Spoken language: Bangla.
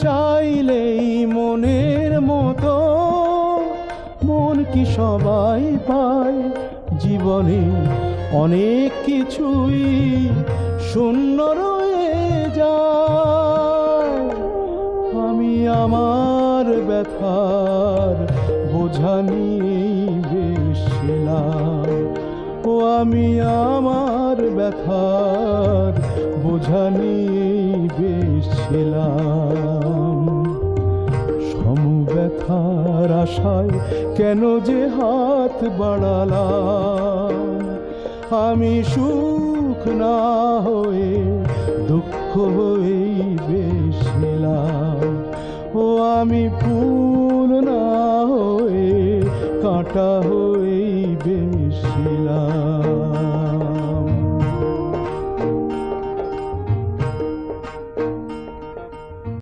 চাইলেই মনের মতো মন কি সবাই পায়? জীবনে অনেক কিছুই শূন্য রয়ে যায়। আমি আমার ব্যথার বোঝা নিয়েই বেশ ছিলাম। ও আমি আমার ব্যথার বোঝা নিয়েই বেশ ছিলাম। সমব্যথার আশায় কেন যে হাত বাড়ালাম? আমি সুখ না হয়ে দুঃখ হয়েই বেশ ছিলাম। ও আমি ফুল না হয়ে কাঁটা হয়ে